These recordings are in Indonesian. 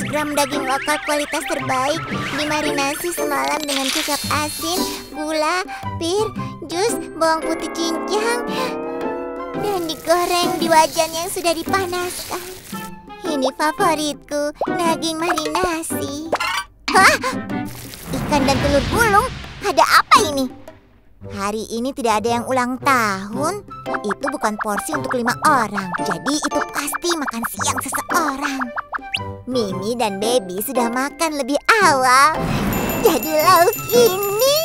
gram daging lokal kualitas terbaik dimarinasi semalam dengan kecap asin, gula, pir, jus, bawang putih cincang, dan digoreng di wajan yang sudah dipanaskan. Ini favoritku, daging marinasi. Hah? Ikan dan telur gulung? Ada apa ini? Hari ini tidak ada yang ulang tahun. Itu bukan porsi untuk 5 orang. Jadi itu pasti makan siang seseorang. Mimi dan Baby sudah makan lebih awal. Jadi lauk ini.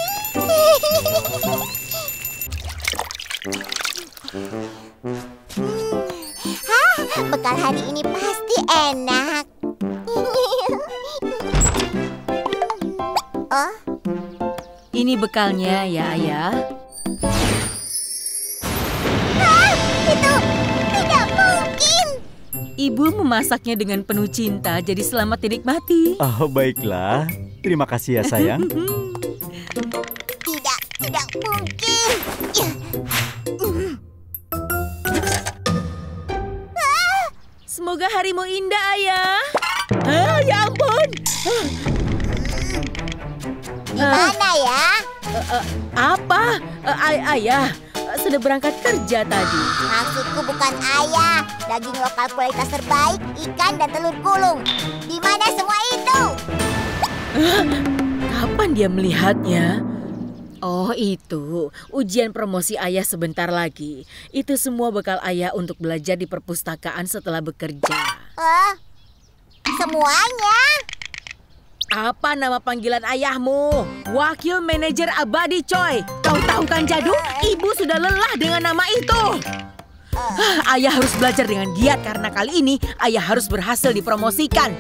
Bekal hari ini pasti enak. Oh? Ini bekalnya ya, Ayah. Itu tidak mungkin. Ibu memasaknya dengan penuh cinta, jadi selamat dinikmati. Oh, baiklah. Terima kasih ya, sayang. Tidak mungkin. Semoga harimu indah, Ayah. Ya ampun. Gimana ya? Apa? Ayah sudah berangkat kerja tadi. Maksudku bukan ayah. Daging lokal kualitas terbaik, ikan dan telur gulung. Di mana semua itu? Kapan dia melihatnya? Oh itu, ujian promosi Ayah sebentar lagi. Itu semua bekal Ayah untuk belajar di perpustakaan setelah bekerja. Semuanya? Apa nama panggilan ayahmu? Wakil manajer abadi, coy. Kau tahu kan, Jadu? Ibu sudah lelah dengan nama itu. Ayah harus belajar dengan giat karena kali ini Ayah harus berhasil dipromosikan.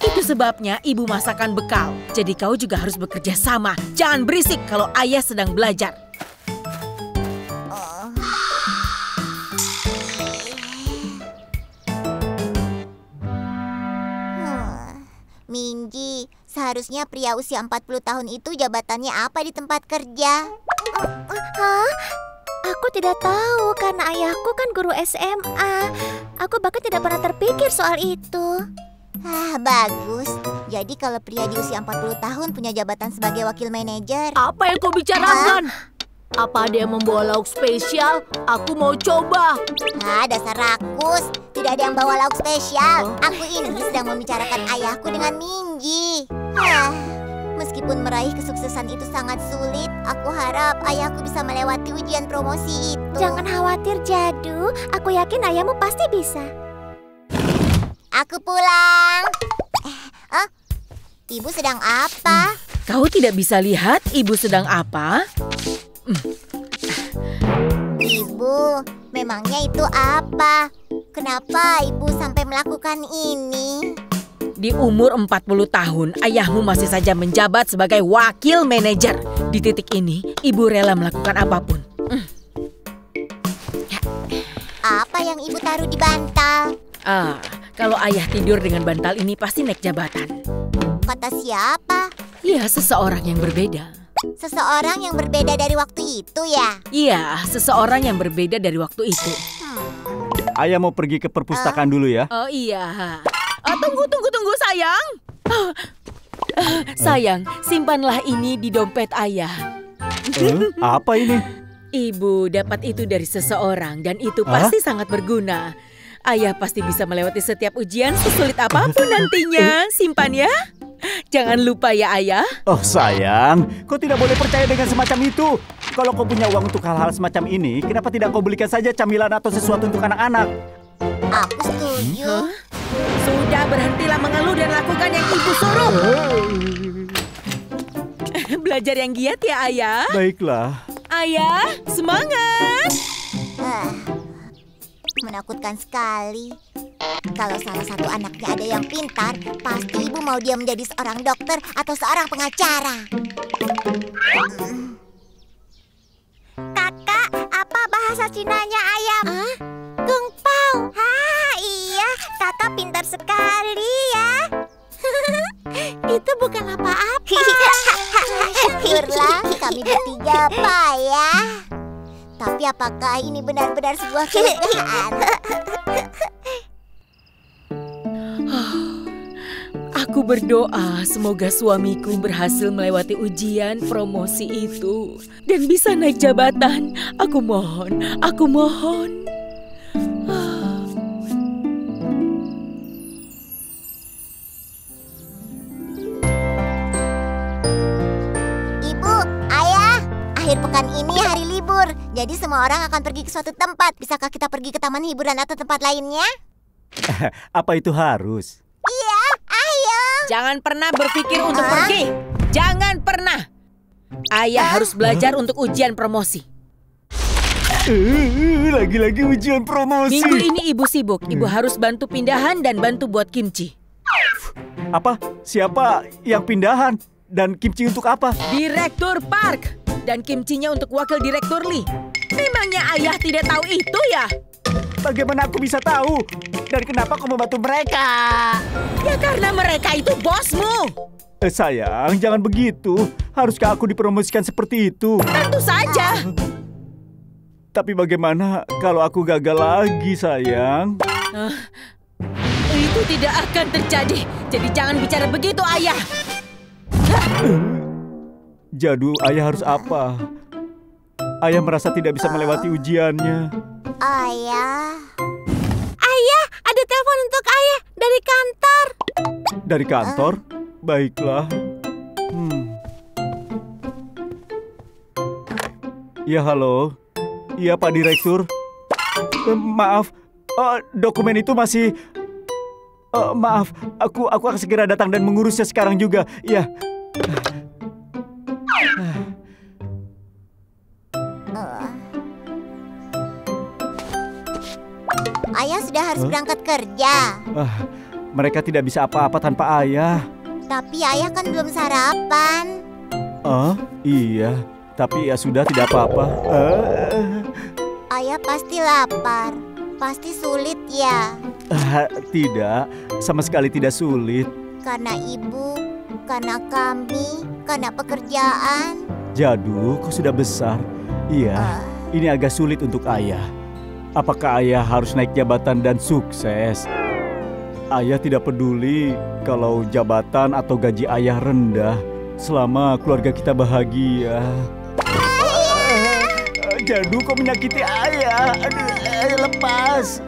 Itu sebabnya ibu masakan bekal. Jadi kau juga harus bekerja sama. Jangan berisik kalau Ayah sedang belajar. Minji, seharusnya pria usia 40 tahun itu jabatannya apa di tempat kerja? Hah? Aku tidak tahu karena ayahku kan guru SMA. Aku bahkan tidak pernah terpikir soal itu. Bagus. Jadi kalau pria di usia 40 tahun punya jabatan sebagai wakil manajer. Apa yang kau bicarakan? Apa ada yang membawa lauk spesial? Aku mau coba. Dasar rakus. Tidak ada yang bawa lauk spesial. Aku ini sedang membicarakan ayahku dengan Minji. Meskipun meraih kesuksesan itu sangat sulit, aku harap ayahku bisa melewati ujian promosi itu. Jangan khawatir, Jadu. Aku yakin ayahmu pasti bisa. Aku pulang. Ibu sedang apa? Kau tidak bisa lihat ibu sedang apa? Ibu, memangnya itu apa? Kenapa ibu sampai melakukan ini? Di umur 40 tahun, ayahmu masih saja menjabat sebagai wakil manajer. Di titik ini, ibu rela melakukan apapun. Apa yang ibu taruh di bantal? Kalau ayah tidur dengan bantal ini pasti naik jabatan. Kata siapa? Ya, seseorang yang berbeda. Seseorang yang berbeda dari waktu itu ya? Iya, seseorang yang berbeda dari waktu itu. Ayah mau pergi ke perpustakaan dulu ya. Oh iya. Tunggu sayang. Sayang, simpanlah ini di dompet ayah. Apa ini? Ibu dapat itu dari seseorang dan itu pasti sangat berguna. Ayah pasti bisa melewati setiap ujian sesulit apapun nantinya. Simpan ya. Jangan lupa ya ayah. Oh sayang, kau tidak boleh percaya dengan semacam itu. Kalau kau punya uang untuk hal-hal semacam ini, kenapa tidak kau belikan saja camilan atau sesuatu untuk anak-anak? Aku setuju. Sudah, berhentilah mengeluh dan lakukan yang ibu suruh. Belajar yang giat ya ayah. Baiklah. Ayah, semangat. Menakutkan sekali. Kalau salah satu anaknya ada yang pintar, pasti ibu mau dia menjadi seorang dokter atau seorang pengacara. Kakak, apa bahasa Cinanya ayam? Kung Pao. Iya, kakak pintar sekali ya. Itu bukan apa-apa. Syukurlah kami bertiga payah. Tapi apakah ini benar-benar sebuah kelegaan? Aku berdoa semoga suamiku berhasil melewati ujian promosi itu dan bisa naik jabatan. Aku mohon, aku mohon. Ibu, Ayah, akhir pekan ini hari libur. Jadi semua orang akan pergi ke suatu tempat. Bisakah kita pergi ke taman hiburan atau tempat lainnya? Apa itu harus? Iya, ayo. Jangan pernah berpikir untuk pergi. Jangan pernah. Ayah harus belajar untuk ujian promosi. Lagi-lagi ujian promosi. Minggu ini ibu sibuk. Ibu harus bantu pindahan dan bantu buat kimchi. Apa? Siapa yang pindahan? Dan kimchi untuk apa? Direktur Park. Dan kimchinya untuk wakil direktur Lee. Memangnya ayah tidak tahu itu ya? Bagaimana aku bisa tahu? Dan kenapa kau membantu mereka? Ya karena mereka itu bosmu. Sayang, jangan begitu. Haruskah aku dipromosikan seperti itu? Tentu saja. Tapi bagaimana kalau aku gagal lagi, sayang? Itu tidak akan terjadi. Jadi jangan bicara begitu, ayah. Jadu, ayah harus apa? Ayah merasa tidak bisa melewati ujiannya. Ayah. Ayah, ada telepon untuk ayah dari kantor. Dari kantor? Baiklah. Ya, halo. Iya, Pak Direktur. Maaf, dokumen itu masih... maaf, aku akan segera datang dan mengurusnya sekarang juga. Ya. Ayah sudah harus berangkat kerja. Mereka tidak bisa apa-apa tanpa ayah. Tapi ayah kan belum sarapan. Iya. Tapi ya sudah, tidak apa-apa. Ayah pasti lapar. Pasti sulit ya. Tidak, sama sekali tidak sulit. Karena ibu, karena kami, karena pekerjaan. Jadu, kau sudah besar. Iya, ini agak sulit untuk ayah. Apakah ayah harus naik jabatan dan sukses? Ayah tidak peduli kalau jabatan atau gaji ayah rendah selama keluarga kita bahagia. Jadu, kau menyakiti ayah. Aduh, lepas.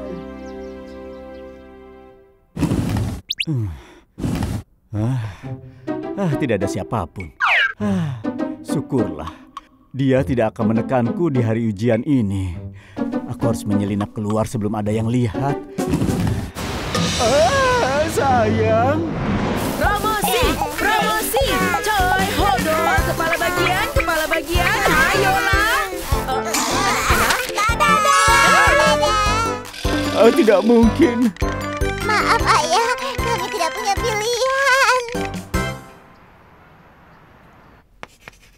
Tidak ada siapapun. Syukurlah. Dia tidak akan menekanku di hari ujian ini. Aku harus menyelinap keluar sebelum ada yang lihat. Sayang. Promosi, promosi. Coy, hodo, kepala bagian. Ayolah. Tidak mungkin. Maaf ayah, kami tidak punya pilihan.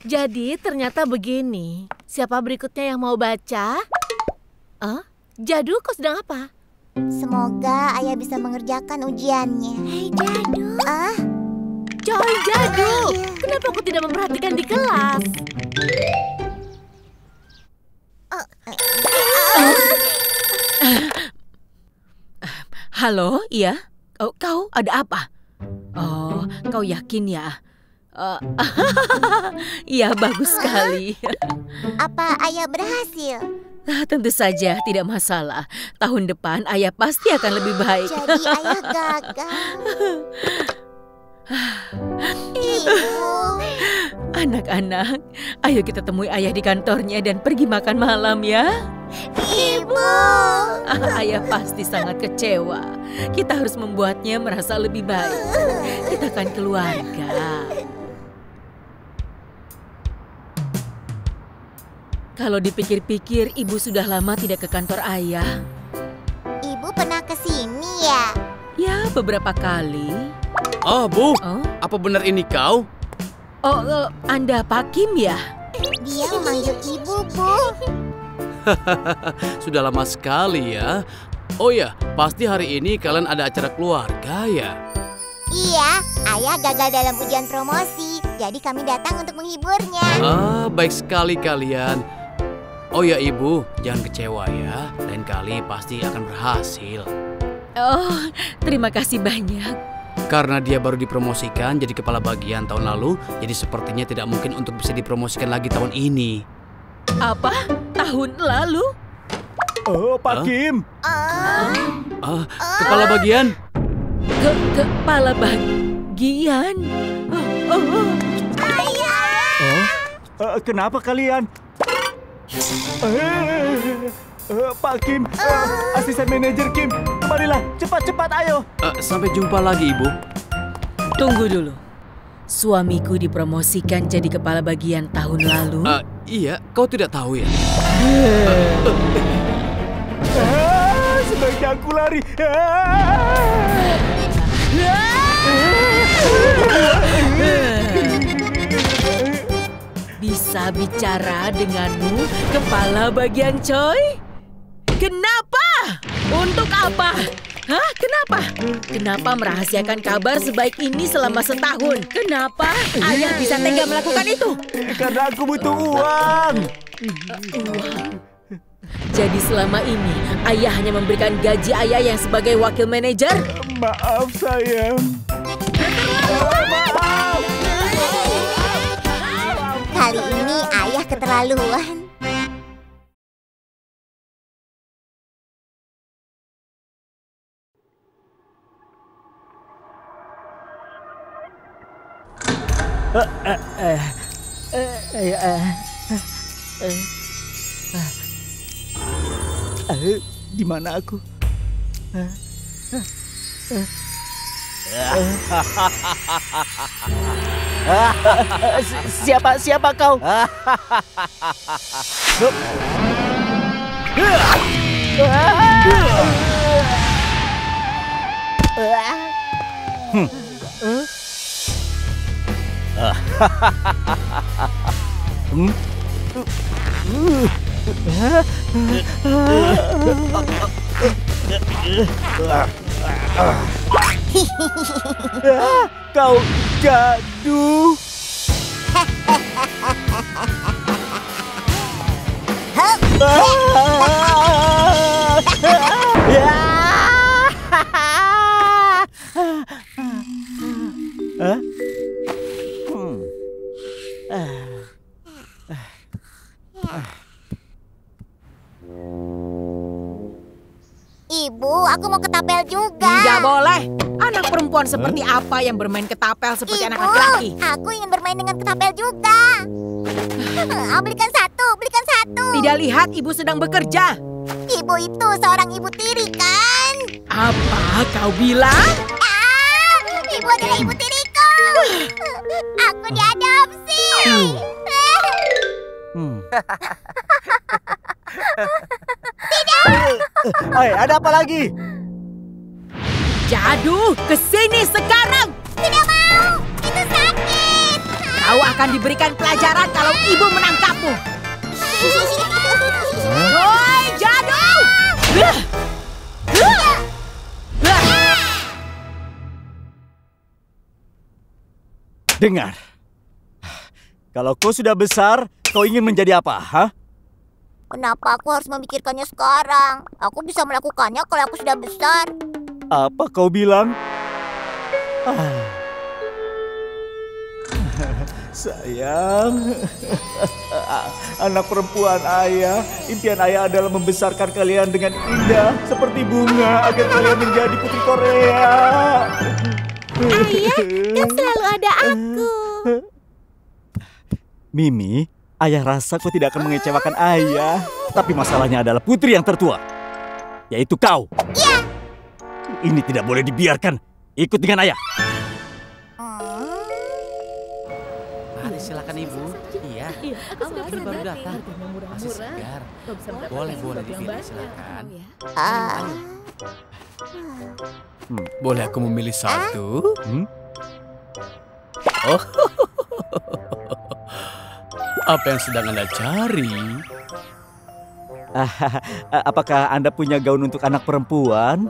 Jadi ternyata begini. Siapa berikutnya yang mau baca? Jadu, kau sedang apa? Semoga ayah bisa mengerjakan ujiannya. Hei Jadu. Coy, Jadu. Kenapa aku tidak memperhatikan di kelas? Halo, iya? Kau ada apa? Oh, kau yakin ya? Iya, bagus sekali. Apa ayah berhasil? Tentu saja, tidak masalah. Tahun depan ayah pasti akan lebih baik. Jadi ayah gagal. Ibu. Anak-anak, ayo kita temui ayah di kantornya dan pergi makan malam ya. Ibu. Ayah pasti sangat kecewa. Kita harus membuatnya merasa lebih baik. Kita kan keluarga. Kalau dipikir-pikir, ibu sudah lama tidak ke kantor ayah. Ibu pernah ke sini ya? Ya, beberapa kali. Bu, apa benar ini kau? Anda Pak Kim ya? Dia memanggil ibu, Bu. Sudah lama sekali ya. Oh ya, pasti hari ini kalian ada acara keluarga ya? Iya, ayah gagal dalam ujian promosi. Jadi kami datang untuk menghiburnya. Baik sekali kalian. Oh ya ibu, jangan kecewa ya. Lain kali pasti akan berhasil. Oh, terima kasih banyak. Karena dia baru dipromosikan jadi kepala bagian tahun lalu, jadi sepertinya tidak mungkin untuk bisa dipromosikan lagi tahun ini. Apa? Tahun lalu? Oh, Pak Kim. Kepala bagian? Kepala bagian? Kenapa kalian? Pak Kim, asisten manajer Kim, kembalilah, cepat-cepat ayo. Sampai jumpa lagi, Ibu. Tunggu dulu. Suamiku dipromosikan jadi kepala bagian tahun lalu. Iya, kau tidak tahu ya? Sebaiknya aku lari. Bisa bicara denganmu, kepala bagian Choi? Kenapa? Untuk apa? Hah? Kenapa? Kenapa merahasiakan kabar sebaik ini selama setahun? Kenapa ayah bisa tega melakukan itu? Karena aku butuh uang. Uang? Jadi selama ini ayah hanya memberikan gaji ayah yang sebagai wakil manajer? Maaf sayang. Kali ini ayah keterlaluan. Di mana aku? Siapa kau? Kau jadu. Ibu, aku mau ketapel juga. Tidak boleh. Anak perempuan seperti apa yang bermain ketapel seperti anak laki-laki? Aku ingin bermain dengan ketapel juga. Belikan satu. Tidak lihat ibu sedang bekerja. Ibu itu seorang ibu tiri, kan? Apa kau bilang? Ibu adalah ibu tiriku. Aku diadopsi. Hai, ada apa lagi? Jadu, kesini sekarang. Tidak mau. Itu sakit. Kau akan diberikan pelajaran kalau ibu menangkapmu. Hoi, Jadu! Dengar. Kalau kau sudah besar, kau ingin menjadi apa, hah? Kenapa aku harus memikirkannya sekarang? Aku bisa melakukannya kalau aku sudah besar. Apa kau bilang? Sayang, anak perempuan ayah, impian ayah adalah membesarkan kalian dengan indah seperti bunga agar kalian menjadi putri Korea. Ayah, kan selalu ada aku. Mimi, ayah rasa kau tidak akan mengecewakan ayah. Tapi masalahnya adalah putri yang tertua, yaitu kau. Iya. Ini tidak boleh dibiarkan. Ikut dengan ayah. Mari silakan Ibu. Iya. Baru datang. Masih segar. Boleh dipilih, silakan. Boleh aku memilih satu? Oh. Apa yang sedang Anda cari? Apakah Anda punya gaun untuk anak perempuan?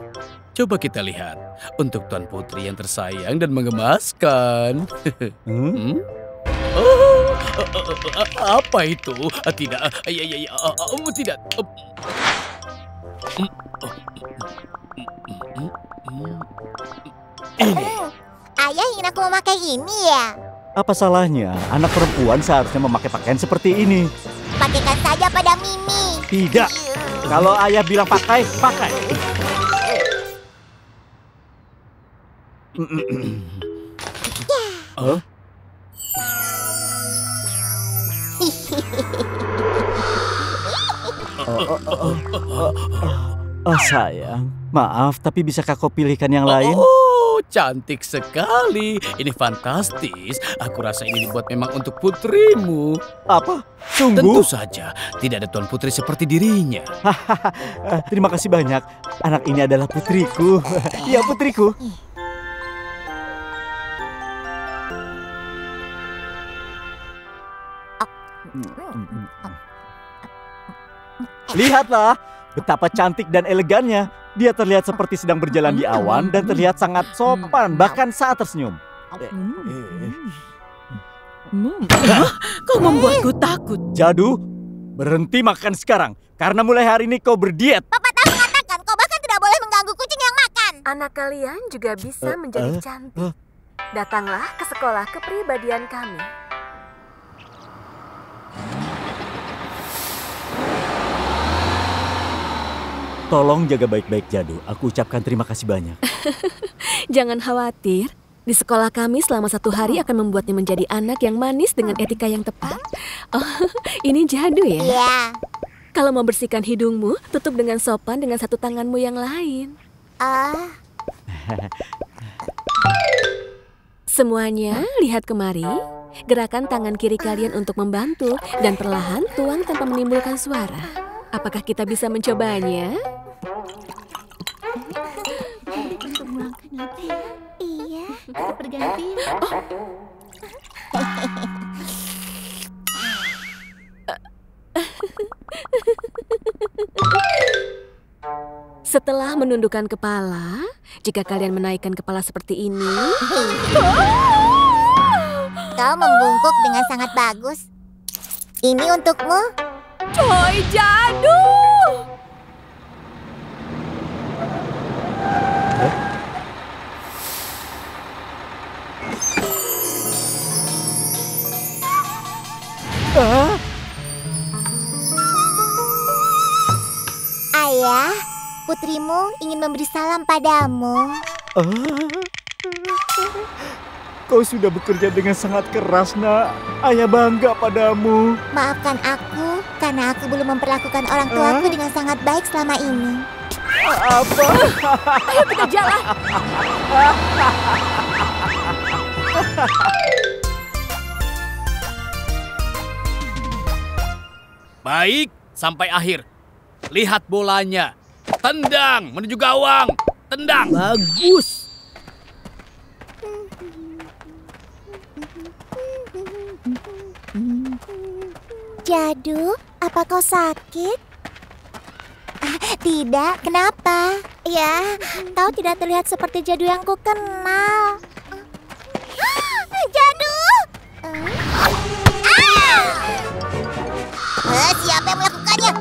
Coba kita lihat. Untuk Tuan Putri yang tersayang dan mengemaskan. Oh, apa itu? Tidak. Tidak. Ini. ayah ingin aku memakai ini ya? Apa salahnya? Anak perempuan seharusnya memakai pakaian seperti ini. Pakaikan saja pada Mimi. Tidak. Kalau ayah bilang pakai, pakai. Huh? Oh sayang, maaf tapi bisakah kau pilihkan yang lain? Oh, cantik sekali. Ini fantastis. Aku rasa ini dibuat memang untuk putrimu. Apa? Tentu Sungguh? saja, tidak ada tuan putri seperti dirinya. Terima kasih banyak. Anak ini adalah putriku. Iya, putriku. Lihatlah, betapa cantik dan elegannya. Dia terlihat seperti sedang berjalan di awan dan terlihat sangat sopan, bahkan saat tersenyum. Kau membuatku takut. Jadu, berhenti makan sekarang, karena mulai hari ini kau berdiet. Papa tahu mengatakan kau bahkan tidak boleh mengganggu kucing yang makan. Anak kalian juga bisa menjadi cantik. Datanglah ke sekolah kepribadian kami. Tolong jaga baik-baik Jadu, aku ucapkan terima kasih banyak. Jangan khawatir. Di sekolah kami selama 1 hari akan membuatnya menjadi anak yang manis dengan etika yang tepat. Oh, ini Jadu ya? Iya. Kalau mau bersihkan hidungmu, tutup dengan sopan dengan satu tanganmu yang lain. Semuanya, lihat kemari. Gerakan tangan kiri kalian untuk membantu dan perlahan tuang tanpa menimbulkan suara. Apakah kita bisa mencobanya? Iya, bergantian. Setelah menundukkan kepala, jika kalian menaikkan kepala seperti ini, Kau membungkuk dengan sangat bagus. Ini untukmu. Choi Jadu! Ayah, putrimu ingin memberi salam padamu. Kau sudah bekerja dengan sangat keras, nak. Ayah bangga padamu. Maafkan aku karena aku belum memperlakukan orang tuaku dengan sangat baik selama ini. Apa? Ayo kita jalan! Baik, sampai akhir. Lihat bolanya. Tendang menuju gawang. Tendang. Bagus. Jadu, apa kau sakit? Tidak, kenapa? Ya, kau tidak terlihat seperti Jadu yang ku kenal. Jadu! Siapa yang melakukannya?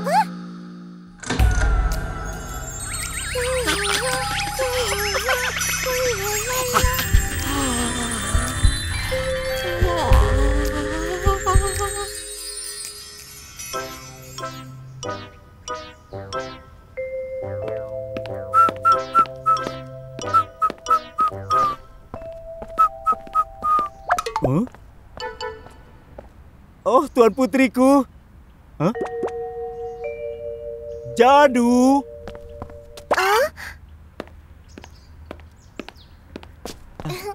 Oh, Tuan Putriku. Jadu.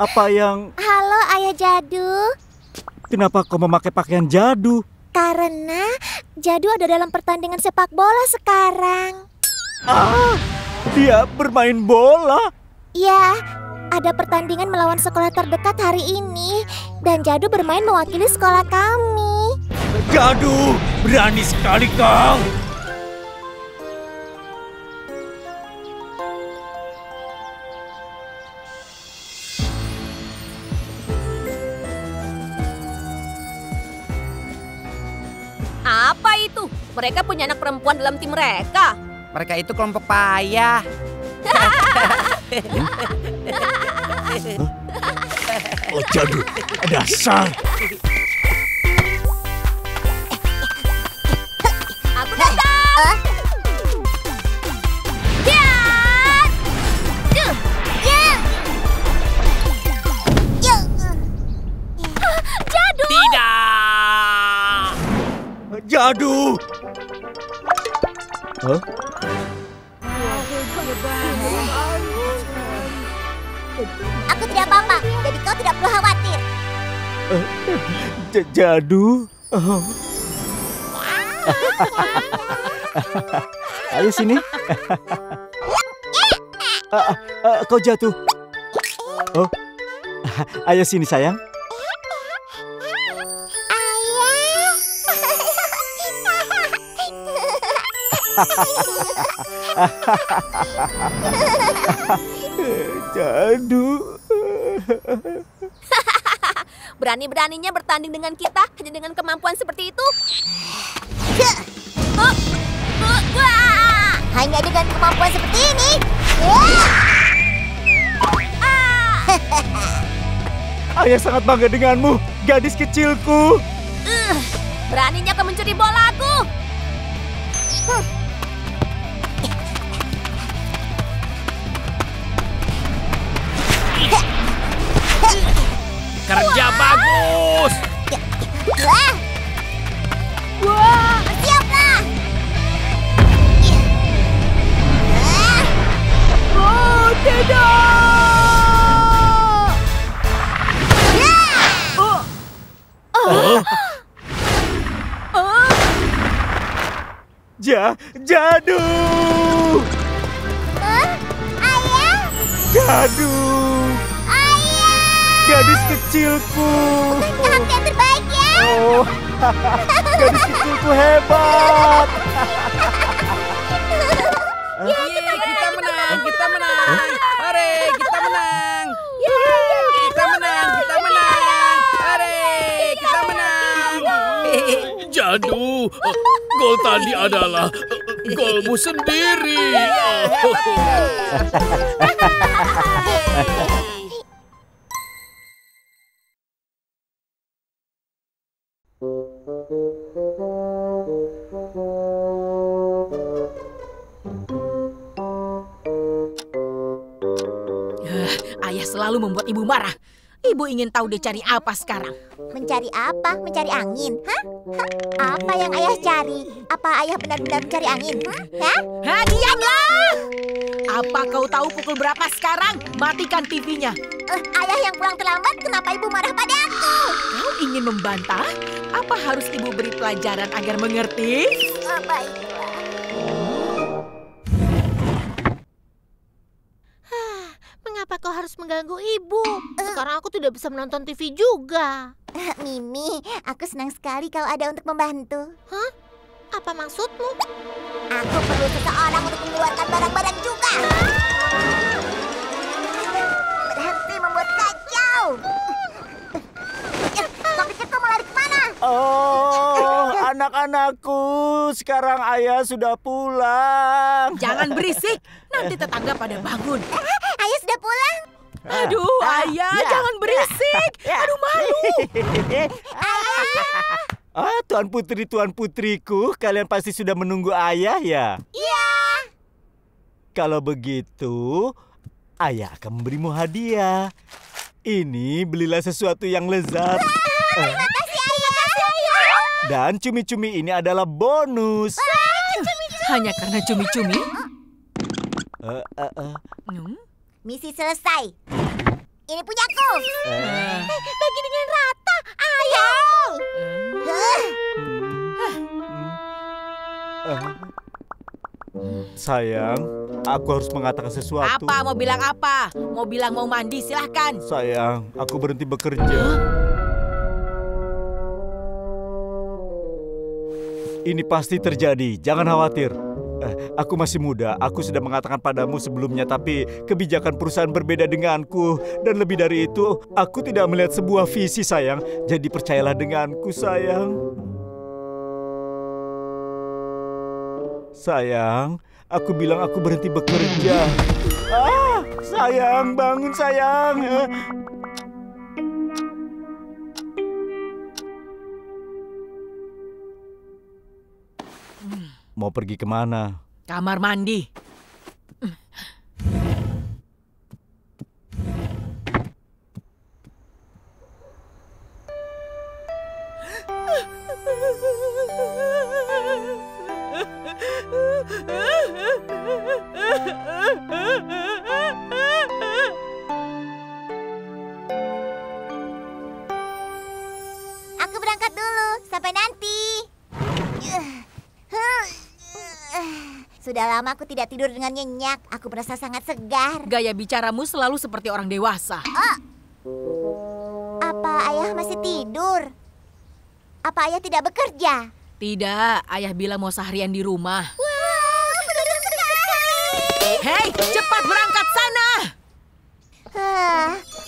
Apa yang... Halo Ayah Jadu. Kenapa kau memakai pakaian Jadu? Karena Jadu ada dalam pertandingan sepak bola sekarang. Dia bermain bola. Ya, ada pertandingan melawan sekolah terdekat hari ini. Dan Jadu bermain mewakili sekolah kami. Jadu, berani sekali kau. Apa itu? Mereka punya anak perempuan dalam tim mereka. Mereka itu kelompok payah. Oh, jadul. Dasar. Aku datang. Jadu. Tidak. Jadu. Hah? Aku tidak apa-apa, jadi kau tidak perlu khawatir. Jadu. Oh. Ayo sini. Kau jatuh. Oh. Ayo sini sayang. Jadu. Berani-beraninya bertanding dengan kita hanya dengan kemampuan seperti itu. Hanya dengan kemampuan seperti ini. Ayah sangat bangga denganmu, gadis kecilku. Beraninya kau mencuri bolaku. Kerja bagus. Siaplah. Oh, tidak! Jadu. Ayah. Jadu. Ayah. Gadis kecilku. Tahap yang terbaik ya. Oh, gadis kecilku hebat. Kita menang, kita menang. Hore, kita menang. Kita menang, kita menang. Hore, kita menang. Jadu, gol tadi adalah golmu sendiri. Ayah selalu membuat ibu marah. Ibu ingin tahu dia cari apa sekarang. Mencari apa? Mencari angin? Hah? Apa yang ayah cari? Apa ayah benar-benar mencari angin? Hah? Diamlah! Apa kau tahu pukul berapa sekarang? Matikan TV-nya. Ayah yang pulang terlambat, kenapa ibu marah pada aku? Kau ingin membantah? Apa harus ibu beri pelajaran agar mengerti? Baiklah. Mengapa kau harus mengganggu ibu? Sekarang aku tidak bisa menonton TV juga. Mimi, aku senang sekali kau ada untuk membantu. Hah? Apa maksudmu? Aku perlu seseorang untuk mengeluarkan barang-barang juga. Berhenti membuat kacau. Kau pikir kau mau lari kemana? Oh, anak-anakku, sekarang ayah sudah pulang. Jangan berisik, nanti tetangga pada bangun. Ayah sudah pulang. Aduh, ayah, jangan berisik. Aduh, malu. Tuan putri, tuan putriku, kalian pasti sudah menunggu ayah ya? Iya. Kalau begitu, ayah akan memberimu hadiah. Ini belilah sesuatu yang lezat. Terima kasih ayah. Dan cumi-cumi ini adalah bonus. Hanya karena cumi-cumi? Misi selesai. Ini punyaku. Bagi dengan rata, ayo. Sayang, aku harus mengatakan sesuatu. Apa? Mau bilang apa? Mau bilang mau mandi, silahkan. Sayang, aku berhenti bekerja. Ini pasti terjadi, jangan khawatir. Aku masih muda, aku sudah mengatakan padamu sebelumnya, tapi kebijakan perusahaan berbeda denganku. Dan lebih dari itu, aku tidak melihat sebuah visi, sayang. Jadi percayalah denganku, sayang. Sayang, aku bilang aku berhenti bekerja. Sayang, bangun sayang. Mau pergi kemana? Kamar mandi. Aku berangkat dulu. Sampai nanti. Sudah lama aku tidak tidur dengan nyenyak. Aku merasa sangat segar. Gaya bicaramu selalu seperti orang dewasa. Apa ayah masih tidur? Apa ayah tidak bekerja? Tidak, ayah bilang mau seharian di rumah. Wah, betul sekali. Hei, cepat berangkat sana!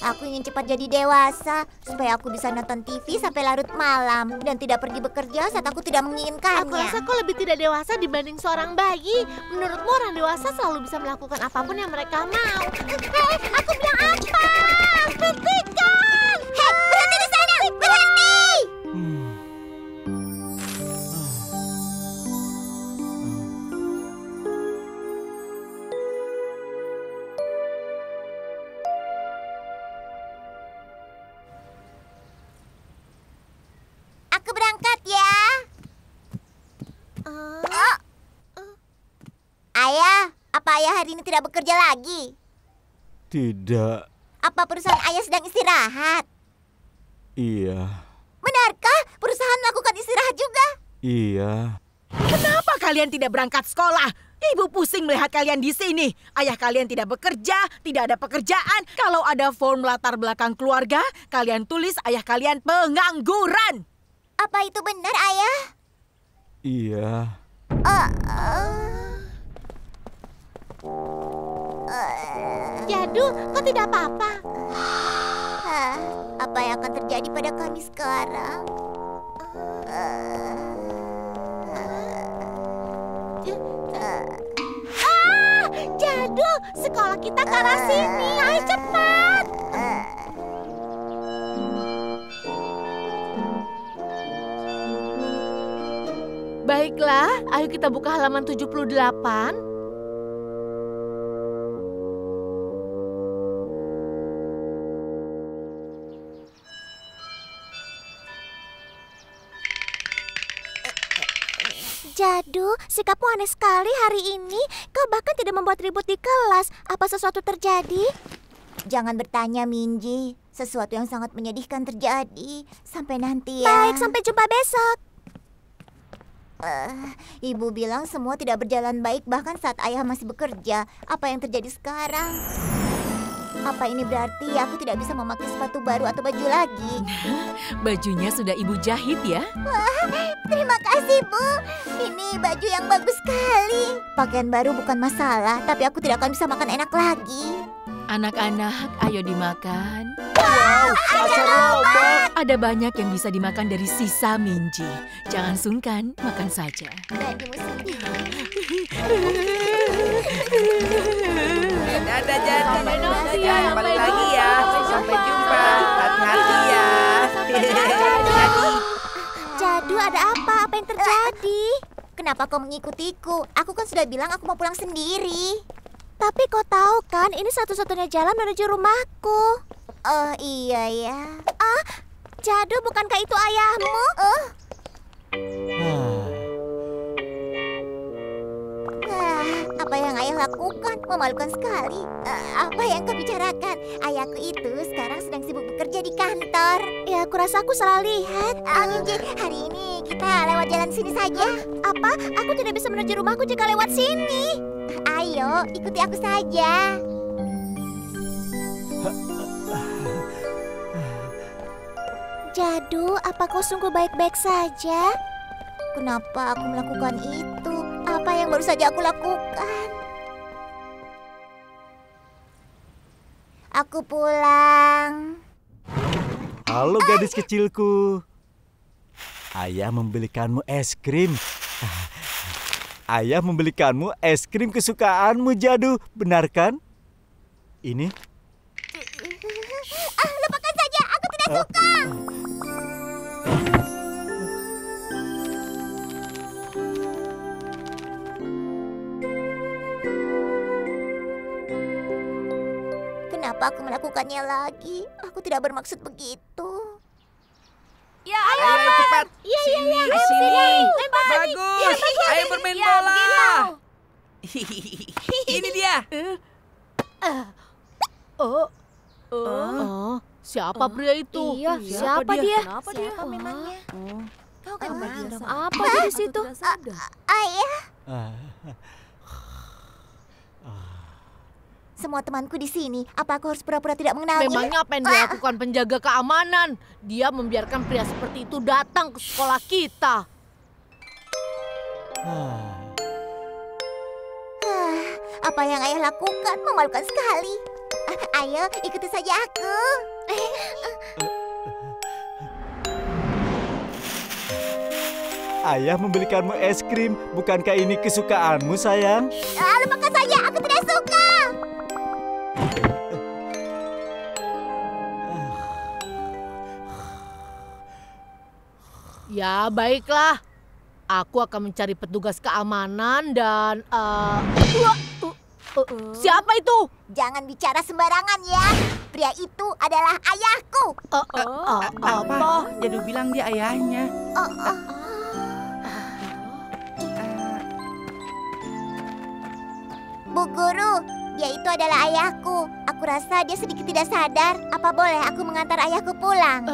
Aku ingin cepat jadi dewasa supaya aku bisa nonton TV sampai larut malam dan tidak pergi bekerja saat aku tidak menginginkannya. Aku rasa kau lebih tidak dewasa dibanding seorang bayi. Menurutmu orang dewasa selalu bisa melakukan apapun yang mereka mau. Hei, aku bilang apa? Hentikan! Hei, berhenti di sana! Berhenti! Aku berangkat ya. Ayah, apa ayah hari ini tidak bekerja lagi? Tidak. Apa perusahaan ayah sedang istirahat? Iya. Benarkah perusahaan melakukan istirahat juga? Iya. Kenapa kalian tidak berangkat sekolah? Ibu pusing melihat kalian di sini. Ayah kalian tidak bekerja, tidak ada pekerjaan. Kalau ada form latar belakang keluarga, kalian tulis ayah kalian pengangguran. Apa itu benar, ayah? Iya. Jadu, kau tidak apa-apa. Apa yang akan terjadi pada kami sekarang? Jadu, sekolah kita ke arah sini. Ayo cepat. Baiklah, ayo kita buka halaman 78. Jadu, sikapmu aneh sekali hari ini. Kau bahkan tidak membuat ribut di kelas. Apa sesuatu terjadi? Jangan bertanya, Minji. Sesuatu yang sangat menyedihkan terjadi. Sampai nanti ya. Baik, sampai jumpa besok. Ibu bilang semua tidak berjalan baik bahkan saat ayah masih bekerja. Apa yang terjadi sekarang? Apa ini berarti aku tidak bisa memakai sepatu baru atau baju lagi? Bajunya sudah ibu jahit ya? Wah, terima kasih, Bu. Ini baju yang bagus sekali. Pakaian baru bukan masalah, tapi aku tidak akan bisa makan enak lagi. Anak-anak, ayo dimakan. Wow, acar lobak. Ada banyak yang bisa dimakan dari sisa Minji. Jangan sungkan, makan saja. Baju musuhnya. Dadah Jadu. Sampai nanti ya, Balik lagi ya. Sampai jumpa. Hati-hati ya. Jadu, ada apa? Apa yang terjadi? Kenapa kau mengikutiku? Aku kan sudah bilang aku mau pulang sendiri. Tapi kau tahu kan, ini satu-satunya jalan menuju rumahku. Oh iya ya. Jadu, bukankah itu ayahmu? Apa yang ayah lakukan? Memalukan sekali. Apa yang kau bicarakan? Ayahku itu sekarang sedang sibuk bekerja di kantor. Ya, aku rasa aku salah lihat. Minji, hari ini kita lewat jalan sini saja. Apa? Aku tidak bisa menuju rumahku jika lewat sini. Ayo, ikuti aku saja. Jadu, apa kau sungguh baik-baik saja? Kenapa aku melakukan itu? Apa yang baru saja aku lakukan? Aku pulang. Halo gadis kecilku. Ayah membelikanmu es krim. Ayah membelikanmu es krim kesukaanmu, Jadu. Benar kan? Ini. Lupakan saja, aku tidak suka. Mengapa aku melakukannya lagi? Aku tidak bermaksud begitu. Ya, Ayo cepat. Sini. Bagus. Ayo bermain bola. Ini dia. Siapa pria itu? Iya, siapa dia? Siapa memangnya? Kau kan bilang Apa dia di situ? Ayah. Semua temanku di sini. Apa aku harus pura-pura tidak mengenalnya? Memangnya apa yang dilakukan penjaga keamanan? Dia membiarkan pria seperti itu datang ke sekolah kita. Apa yang ayah lakukan memalukan sekali. Ayo, ikuti saja aku. Ayah membelikanmu es krim. Bukankah ini kesukaanmu, sayang? Lupakan saja, aku tidak suka. Ya, baiklah. Aku akan mencari petugas keamanan dan... siapa itu? Jangan bicara sembarangan ya. Pria itu adalah ayahku. Apa? Jadu bilang dia ayahnya. Bu Guru, dia itu adalah ayahku. Aku rasa dia sedikit tidak sadar. Apa boleh aku mengantar ayahku pulang?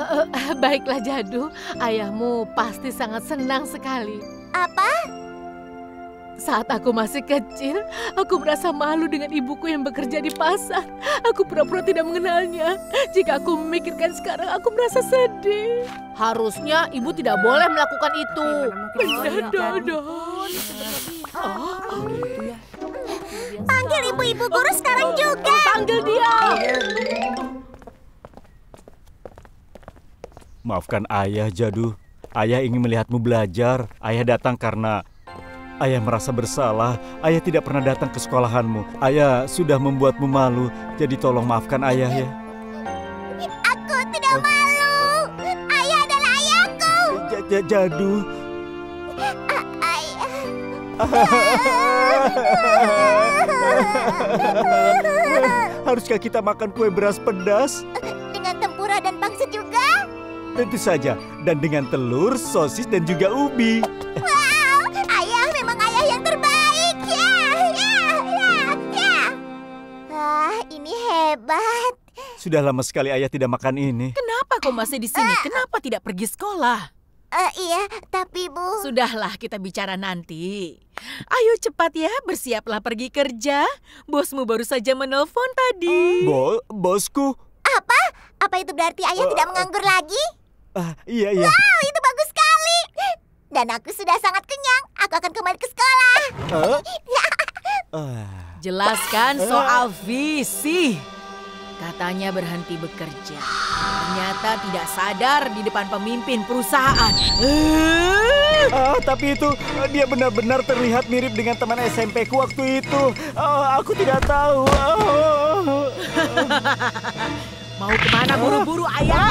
Baiklah Jadu, ayahmu pasti sangat senang sekali. Apa? Saat aku masih kecil, aku merasa malu dengan ibuku yang bekerja di pasar. Aku pura-pura tidak mengenalnya. Jika aku memikirkan sekarang, aku merasa sedih. Harusnya ibu tidak boleh melakukan itu. Benar, Dodon. Panggil ibu-ibu guru sekarang juga. Panggil dia. Maafkan ayah, Jadu. Ayah ingin melihatmu belajar. Ayah datang karena ayah merasa bersalah. Ayah tidak pernah datang ke sekolahanmu. Ayah sudah membuatmu malu. Jadi tolong maafkan ayah ya. Aku tidak malu. Ayah adalah ayahku. Jadu. Ayah. Haruskah kita makan kue beras pedas? Dengan tempura dan pangsit juga? Tentu saja. Dan dengan telur, sosis, dan juga ubi. Wow, ayah memang ayah yang terbaik. Ya. Wah, ini hebat. Sudah lama sekali ayah tidak makan ini. Kenapa kau masih di sini? Kenapa tidak pergi sekolah? Iya, tapi Bu. Sudahlah, kita bicara nanti. Ayo cepat ya, bersiaplah pergi kerja. Bosmu baru saja menelpon tadi. Bosku? Apa? Apa itu berarti ayah tidak menganggur lagi? Iya. Wow, itu bagus sekali. Dan aku sudah sangat kenyang. Aku akan kembali ke sekolah. Jelaskan soal visi. Katanya berhenti bekerja. Ternyata tidak sadar di depan pemimpin perusahaan. Tapi itu dia benar-benar terlihat mirip dengan teman SMP-ku waktu itu. Aku tidak tahu. Mau kemana buru-buru ayah?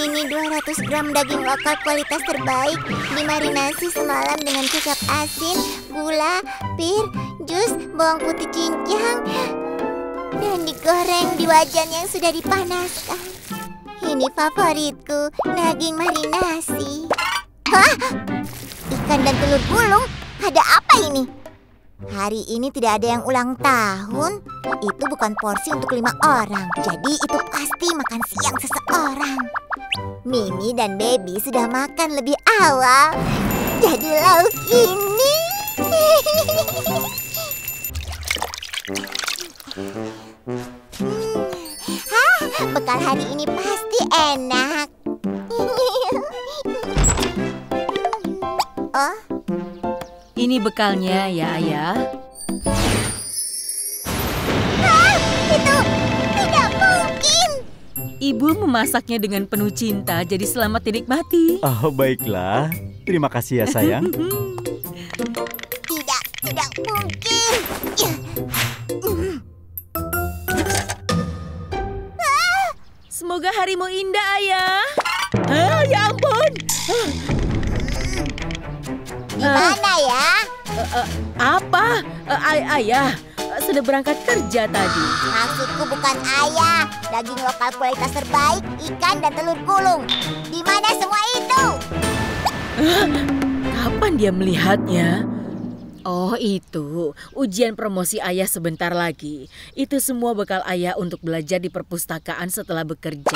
Ini 200 gram daging lokal kualitas terbaik dimarinasi semalam dengan kecap asin, gula, pir, jus, bawang putih cincang, dan digoreng di wajan yang sudah dipanaskan. Ini favoritku, daging marinasi. Hah? Ikan dan telur gulung? Ada apa ini? Hari ini tidak ada yang ulang tahun. Itu bukan porsi untuk 5 orang. Jadi itu pasti makan siang seseorang. Mimi dan Baby sudah makan lebih awal. Jadi lauk ini. Bekal hari ini pasti enak. Ini bekalnya ya, Ayah. Itu tidak mungkin. Ibu memasaknya dengan penuh cinta, jadi selamat dinikmati. Oh, baiklah. Terima kasih ya, sayang. Tidak mungkin. Semoga harimu indah, Ayah. Ya ampun. Gimana ya? Apa? Ayah sudah berangkat kerja tadi. Maksudku bukan ayah. Daging lokal kualitas terbaik, ikan dan telur gulung. Di mana semua itu? Kapan dia melihatnya? Oh itu, ujian promosi ayah sebentar lagi. Itu semua bekal ayah untuk belajar di perpustakaan setelah bekerja.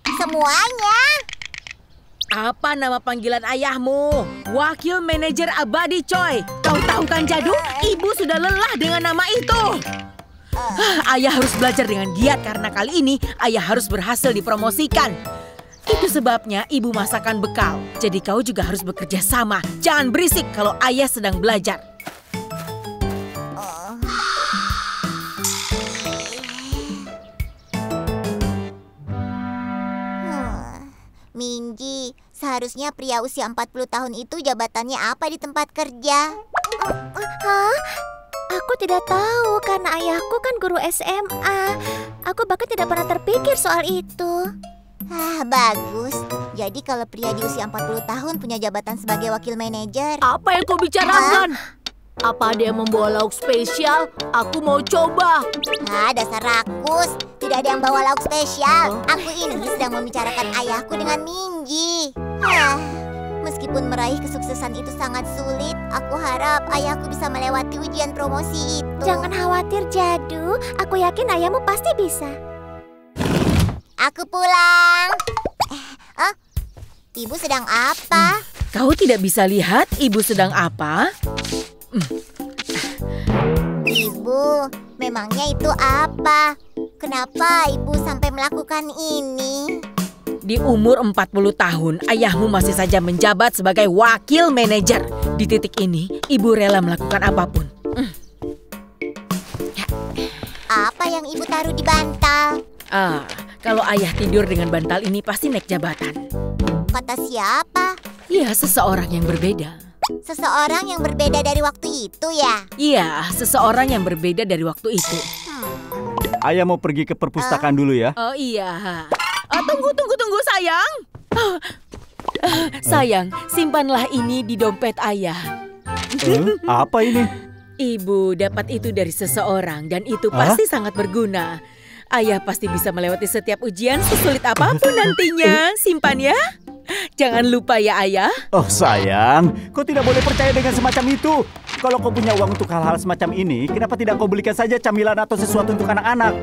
Semuanya? Apa nama panggilan ayahmu? Wakil Manajer Abadi Choi. Kau tahu kan Jadu? Ibu sudah lelah dengan nama itu. Ayah harus belajar dengan giat karena kali ini ayah harus berhasil dipromosikan. Itu sebabnya ibu masakan bekal. Jadi kau juga harus bekerja sama. Jangan berisik kalau ayah sedang belajar. Minji, seharusnya pria usia 40 tahun itu jabatannya apa di tempat kerja? Hah? Aku tidak tahu karena ayahku kan guru SMA. Aku bahkan tidak pernah terpikir soal itu. Bagus. Jadi kalau pria di usia 40 tahun punya jabatan sebagai wakil manajer. Apa yang kau bicarakan? Apa ada yang membawa lauk spesial? Aku mau coba. Dasar rakus. Tidak ada yang bawa lauk spesial. Aku ini sedang membicarakan ayahku dengan Minji. Meskipun meraih kesuksesan itu sangat sulit, aku harap ayahku bisa melewati ujian promosi itu. Jangan khawatir, Jadu. Aku yakin ayahmu pasti bisa. Aku pulang. Ibu sedang apa? Kau tidak bisa lihat ibu sedang apa? Ibu, memangnya itu apa? Kenapa ibu sampai melakukan ini? Di umur 40 tahun, ayahmu masih saja menjabat sebagai wakil manajer. Di titik ini, ibu rela melakukan apapun. Apa yang ibu taruh di bantal? Kalau ayah tidur dengan bantal ini pasti naik jabatan. Kata siapa? Iya, seseorang yang berbeda. Seseorang yang berbeda dari waktu itu ya? Iya, seseorang yang berbeda dari waktu itu. Ayah mau pergi ke perpustakaan dulu ya. Oh iya. Tunggu sayang. Sayang, simpanlah ini di dompet ayah. Apa ini? Ibu dapat itu dari seseorang dan itu pasti sangat berguna. Ayah pasti bisa melewati setiap ujian sesulit apapun nantinya. Simpan ya. Jangan lupa ya ayah. Oh sayang, kau tidak boleh percaya dengan semacam itu. Kalau kau punya uang untuk hal-hal semacam ini, kenapa tidak kau belikan saja camilan atau sesuatu untuk anak-anak?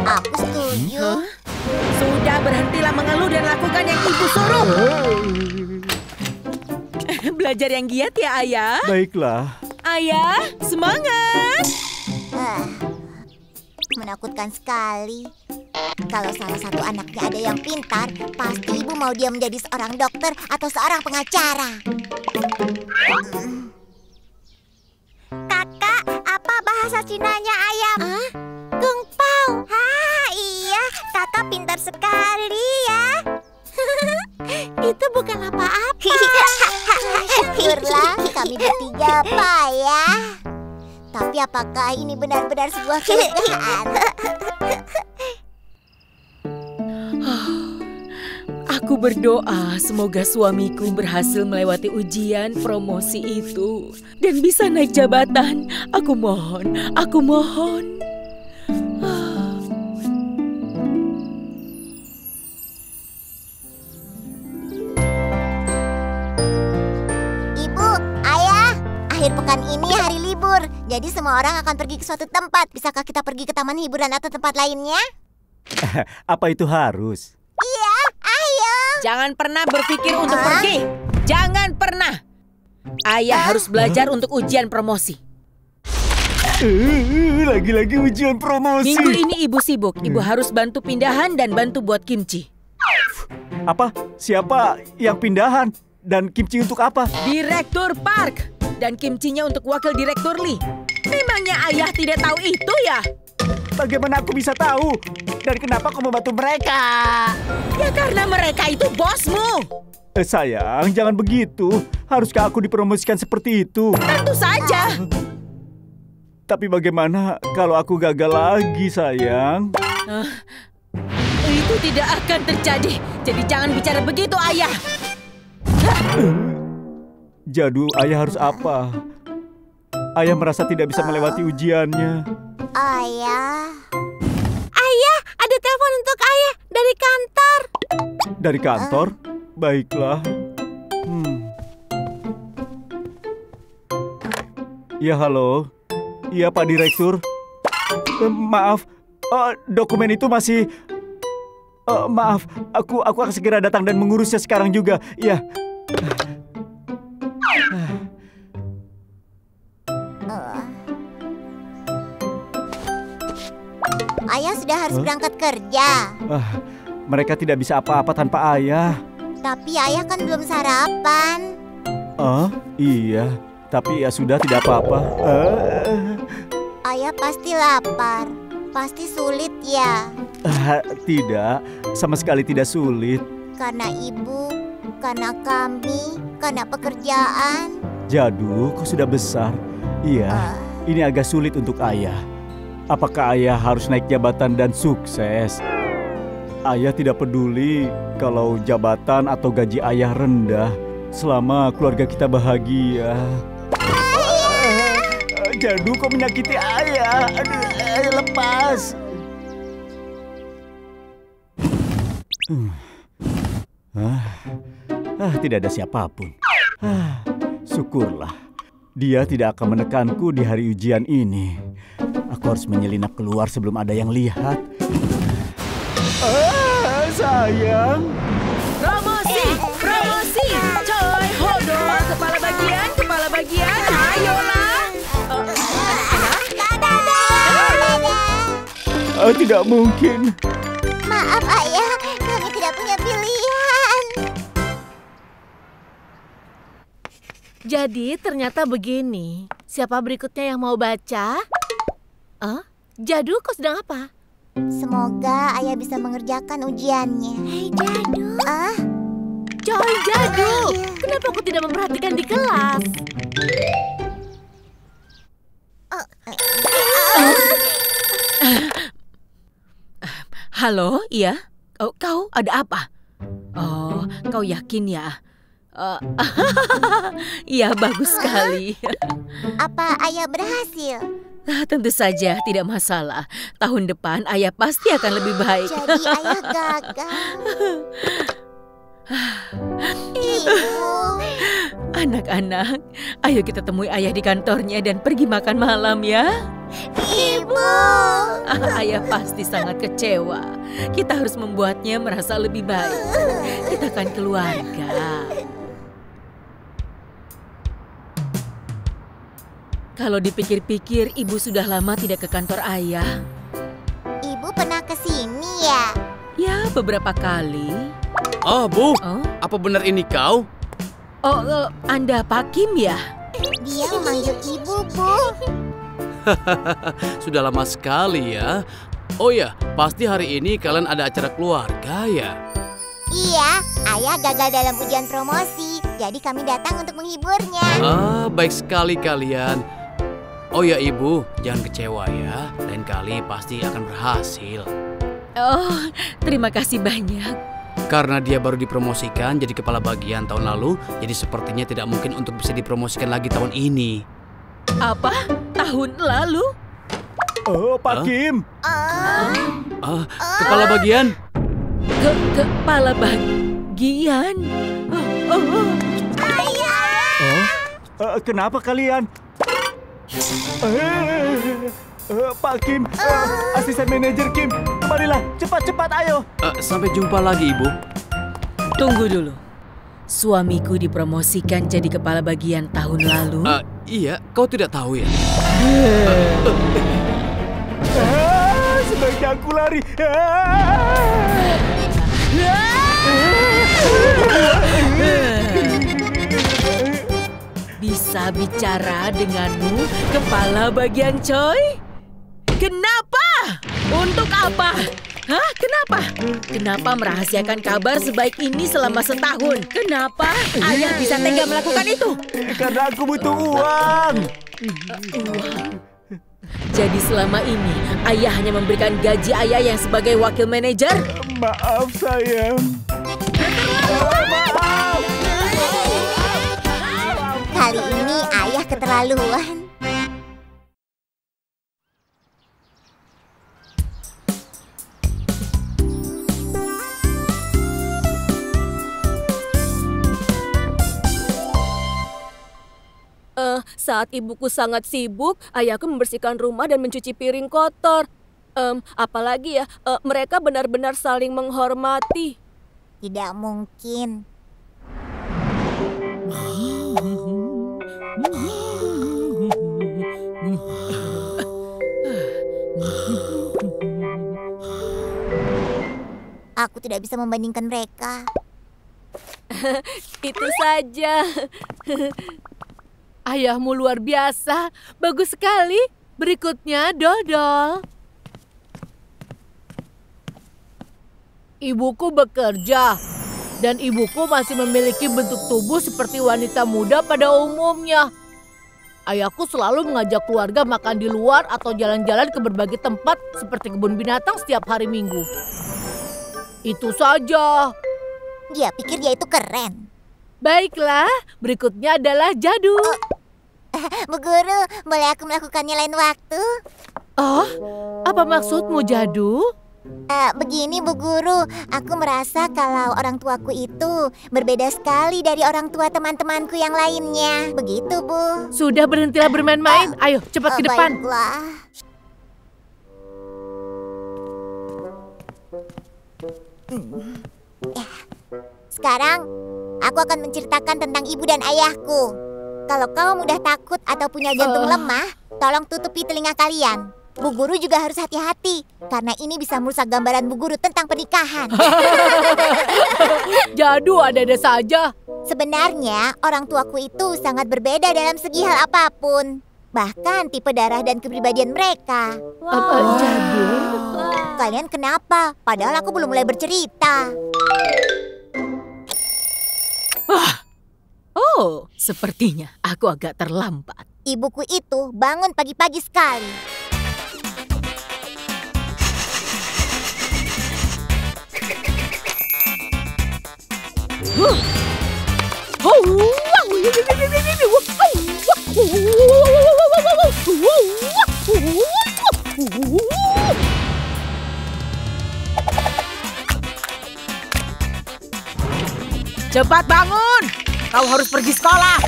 Aku setuju. Sudah, berhentilah mengeluh dan lakukan yang ibu suruh. Belajar yang giat ya ayah. Baiklah. Ayah, semangat. Menakutkan sekali. Kalau salah satu anaknya ada yang pintar, pasti ibu mau dia menjadi seorang dokter atau seorang pengacara. Kakak, apa bahasa Cinanya ayam? Kung Pao. Iya, kakak pintar sekali ya. Itu bukan apa-apa. Syukurlah kami bertiga payah. Tapi apakah ini benar-benar sebuah kelegaan? Aku berdoa semoga suamiku berhasil melewati ujian promosi itu dan bisa naik jabatan. Aku mohon, aku mohon. Ibu, ayah, akhir pekan ini hari libur. Jadi semua orang akan pergi ke suatu tempat. Bisakah kita pergi ke taman hiburan atau tempat lainnya? Apa itu harus? Iya, ayo. Jangan pernah berpikir untuk pergi. Jangan pernah. Ayah harus belajar untuk ujian promosi. Lagi-lagi ujian promosi. Minggu ini ibu sibuk. Ibu harus bantu pindahan dan bantu buat kimchi. Apa? Siapa yang pindahan? Dan kimchi untuk apa? Direktur Park. Dan kimchinya untuk wakil direktur Lee. Memangnya ayah tidak tahu itu ya? Bagaimana aku bisa tahu? Dan kenapa kau membantu mereka? Ya karena mereka itu bosmu. Sayang, jangan begitu. Haruskah aku dipromosikan seperti itu? Tentu saja. Tapi bagaimana kalau aku gagal lagi, sayang? Itu tidak akan terjadi. Jadi jangan bicara begitu, ayah. Jadu, ayah harus apa? Ayah merasa tidak bisa melewati ujiannya. Ayah. Ayah, ada telepon untuk ayah dari kantor. Dari kantor? Baiklah. Ya, halo. Iya, Pak Direktur. Maaf, dokumen itu masih... maaf, aku akan segera datang dan mengurusnya sekarang juga. Iya. Ayah sudah harus berangkat kerja. Mereka tidak bisa apa-apa tanpa ayah. Tapi ayah kan belum sarapan. Iya. Tapi ya sudah, tidak apa-apa. Ayah pasti lapar. Pasti sulit ya. Tidak, sama sekali tidak sulit. Karena ibu, karena kami, karena pekerjaan. Jadu, kau sudah besar. Iya, ini agak sulit untuk ayah. Apakah ayah harus naik jabatan dan sukses? Ayah tidak peduli kalau jabatan atau gaji ayah rendah, selama keluarga kita bahagia. Jadu, kau menyakiti ayah. Aduh, lepas. Tidak ada siapapun. Syukurlah. Dia tidak akan menekanku di hari ujian ini. Aku harus menyelinap keluar sebelum ada yang lihat. Sayang. Promosi, promosi. Choi, Hodo, kepala bagian. Ayolah. Tidak mungkin. Maaf ayah, kami tidak punya pilihan. Jadi ternyata begini. Siapa berikutnya yang mau baca? Jadu, kau sedang apa? Semoga ayah bisa mengerjakan ujiannya. Hei Jadu. Choi, Jadu. Kenapa kau tidak memperhatikan di kelas? Halo, iya? Kau ada apa? Oh, kau yakin ya? Iya, bagus sekali. Apa ayah berhasil? Tentu saja, tidak masalah. Tahun depan ayah pasti akan lebih baik. Jadi ayah gagal. Ibu. Anak-anak, ayo kita temui ayah di kantornya dan pergi makan malam ya. Ibu. Ayah pasti sangat kecewa. Kita harus membuatnya merasa lebih baik. Kita kan keluarga. Kalau dipikir-pikir, ibu sudah lama tidak ke kantor ayah. Ibu pernah ke sini ya? Ya, beberapa kali. Bu, apa benar ini kau? Anda Pak Kim ya? Dia memanggil ibu, Bu. Sudah lama sekali ya. Oh ya, pasti hari ini kalian ada acara keluarga ya? Iya, ayah gagal dalam ujian promosi. Jadi kami datang untuk menghiburnya. Baik sekali kalian. Oh ya ibu, jangan kecewa ya. Lain kali pasti akan berhasil. Oh, terima kasih banyak. Karena dia baru dipromosikan jadi kepala bagian tahun lalu, jadi sepertinya tidak mungkin untuk bisa dipromosikan lagi tahun ini. Apa? Tahun lalu? Pak Kim. Kepala bagian? Kepala bagian? Kenapa kalian? Pak Kim, asisten manajer Kim, kemarilah, cepat-cepat ayo. Sampai jumpa lagi ibu. Tunggu dulu. Suamiku dipromosikan jadi kepala bagian tahun lalu. Iya, kau tidak tahu ya? Sebaiknya aku lari. bisa bicara denganmu, kepala bagian Choi? Kenapa? Untuk apa? Hah? Kenapa? Kenapa merahasiakan kabar sebaik ini selama setahun? Kenapa ayah bisa tega melakukan itu? Karena aku butuh uang. Jadi selama ini ayah hanya memberikan gaji ayah yang sebagai wakil manajer? Maaf sayang. Kali ini ayah keterlaluan. Saat ibuku sangat sibuk, ayahku membersihkan rumah dan mencuci piring kotor. Apalagi ya, mereka benar-benar saling menghormati. Tidak mungkin. Aku tidak bisa membandingkan mereka. Itu saja. Ayahmu luar biasa. Bagus sekali. Berikutnya, Dodol. Ibuku bekerja. Dan ibuku masih memiliki bentuk tubuh seperti wanita muda pada umumnya. Ayahku selalu mengajak keluarga makan di luar atau jalan-jalan ke berbagai tempat seperti kebun binatang setiap hari Minggu. Itu saja. Dia pikir dia itu keren. Baiklah, berikutnya adalah Jadu. Bu Guru, boleh aku melakukannya lain waktu? Oh, apa maksudmu, Jadu? Begini Bu Guru, aku merasa kalau orang tuaku itu berbeda sekali dari orang tua teman-temanku yang lainnya. Begitu, Bu. Sudah, berhentilah bermain-main. Ayo, cepat ke depan. Baiklah. Sekarang, aku akan menceritakan tentang ibu dan ayahku. Kalau kau mudah takut atau punya jantung lemah, tolong tutupi telinga kalian. Bu Guru juga harus hati-hati, karena ini bisa merusak gambaran Bu Guru tentang pernikahan. Jadu ada-ada saja. Sebenarnya, orang tuaku itu sangat berbeda dalam segi hal apapun. Bahkan tipe darah dan kepribadian mereka. Apa Jadu? Kalian kenapa? Padahal aku belum mulai bercerita. Oh, sepertinya aku agak terlambat. Ibuku itu bangun pagi-pagi sekali. Cepat bangun! Kau harus pergi sekolah.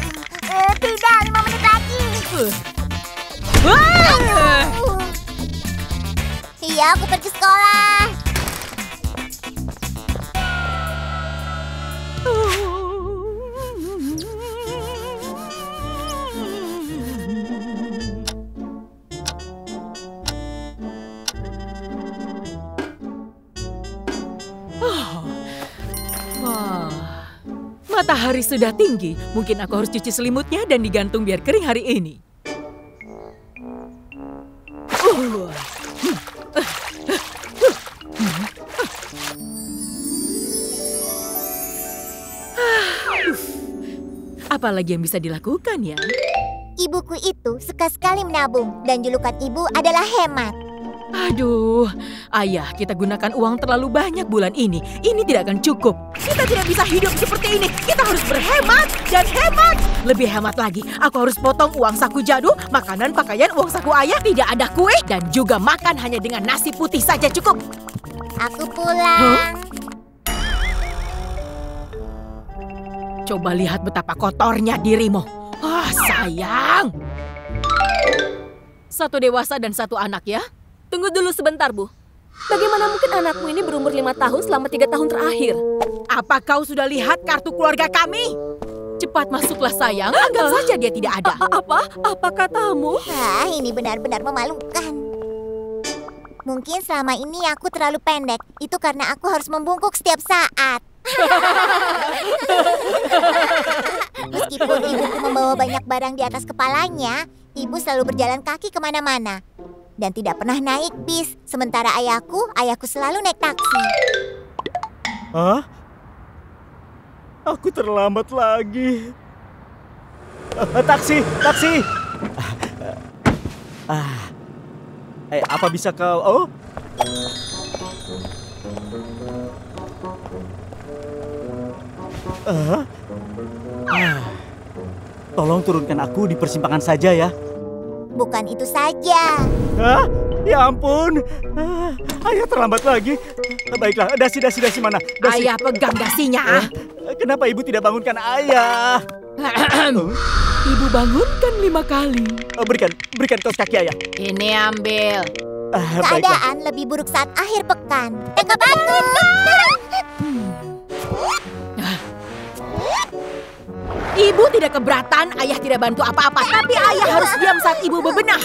Tidak, 5 menit lagi. Iya, aku pergi sekolah. Matahari sudah tinggi. Mungkin aku harus cuci selimutnya dan digantung biar kering hari ini. Apa lagi yang bisa dilakukan ya? Ibuku itu suka sekali menabung dan julukan ibu adalah hemat. Aduh, ayah, kita gunakan uang terlalu banyak bulan ini. Ini tidak akan cukup. Kita tidak bisa hidup seperti ini. Kita harus berhemat dan hemat. Lebih hemat lagi, aku harus potong uang saku Jadu, makanan, pakaian, uang saku ayah, tidak ada kue, dan juga makan hanya dengan nasi putih saja cukup. Aku pulang. Coba lihat betapa kotornya dirimu. Sayang. Satu dewasa dan satu anak ya. Tunggu dulu sebentar, Bu. Bagaimana mungkin anakmu ini berumur 5 tahun selama 3 tahun terakhir? Apa kau sudah lihat kartu keluarga kami? Cepat masuklah sayang, anggap saja dia tidak ada. Apa katamu? Ini benar-benar memalukan. Mungkin selama ini aku terlalu pendek. Itu karena aku harus membungkuk setiap saat. Meskipun ibuku membawa banyak barang di atas kepalanya, ibu selalu berjalan kaki kemana-mana. Dan tidak pernah naik bis. Sementara ayahku selalu naik taksi. Hah? Aku terlambat lagi. Taksi! Apa bisa kau... Oh? Tolong turunkan aku di persimpangan saja ya. Bukan itu saja. Hah? Ya ampun. Ayah terlambat lagi. Baiklah, dasi mana? Dasi. Ayah pegang dasinya. Kenapa ibu tidak bangunkan ayah? Ibu bangunkan 5 kali. Berikan kaos kaki ayah. Ini ambil. Baiklah. Keadaan lebih buruk saat akhir pekan. Tangkap aku! Ibu tidak keberatan, ayah tidak bantu apa-apa. Tapi ayah harus diam saat ibu bebenah.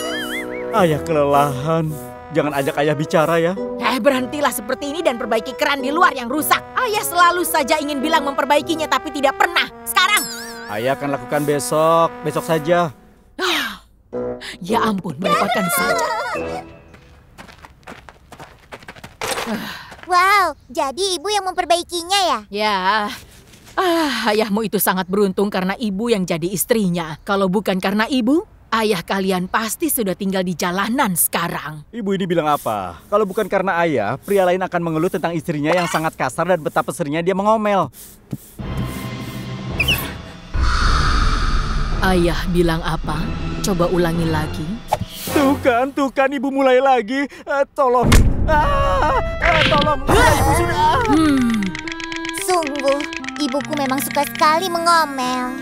Ayah kelelahan. Jangan ajak ayah bicara ya. Berhentilah seperti ini dan perbaiki keran di luar yang rusak. Ayah selalu saja ingin bilang memperbaikinya tapi tidak pernah. Sekarang. Ayah akan lakukan besok saja. Ya ampun, merepotkan saja. Wow, jadi ibu yang memperbaikinya ya? Ya. Ayahmu itu sangat beruntung karena ibu yang jadi istrinya. Kalau bukan karena ibu, ayah kalian pasti sudah tinggal di jalanan sekarang. Ibu ini bilang apa? Kalau bukan karena ayah, pria lain akan mengeluh tentang istrinya yang sangat kasar dan betapa seringnya dia mengomel. Ayah bilang apa? Coba ulangi lagi. Tuh kan ibu mulai lagi. Tolong. Tolong. Ibu sudah. Sungguh, ibuku memang suka sekali mengomel.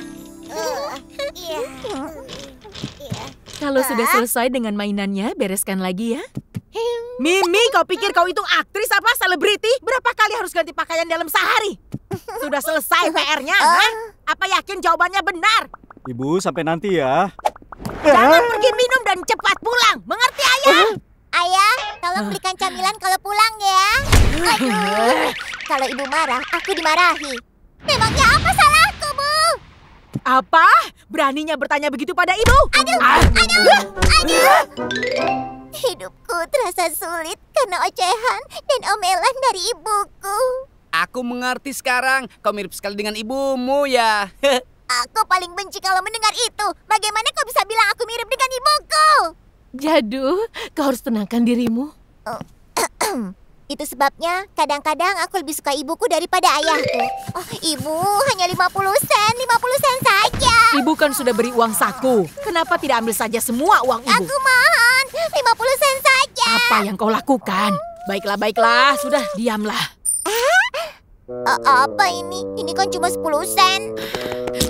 Kalau sudah selesai dengan mainannya, bereskan lagi ya. Mimi, kau pikir kau itu aktris apa selebriti? Berapa kali harus ganti pakaian dalam sehari? Sudah selesai PR-nya, Apa yakin jawabannya benar? Ibu, sampai nanti ya. Jangan pergi minum dan cepat pulang. Mengerti, ayah? Ayah, tolong belikan camilan kalau pulang ya. Aduh, kalau ibu marah, aku dimarahi. Memangnya apa salahku, Bu? Apa? Beraninya bertanya begitu pada ibu? Aduh. Hidupku terasa sulit karena ocehan dan omelan dari ibuku. Aku mengerti sekarang. Kau mirip sekali dengan ibumu ya. Aku paling benci kalau mendengar itu. Bagaimana kau bisa bilang aku mirip dengan ibuku? Jadu, kau harus tenangkan dirimu. Itu sebabnya kadang-kadang aku lebih suka ibuku daripada ayahku. Oh, ibu hanya 50 sen saja. Ibu kan sudah beri uang saku. Kenapa tidak ambil saja semua uang ibu? Aku mohon, 50 sen saja. Apa yang kau lakukan? Baiklah, sudah diamlah. Apa ini? Ini kan cuma 10 sen.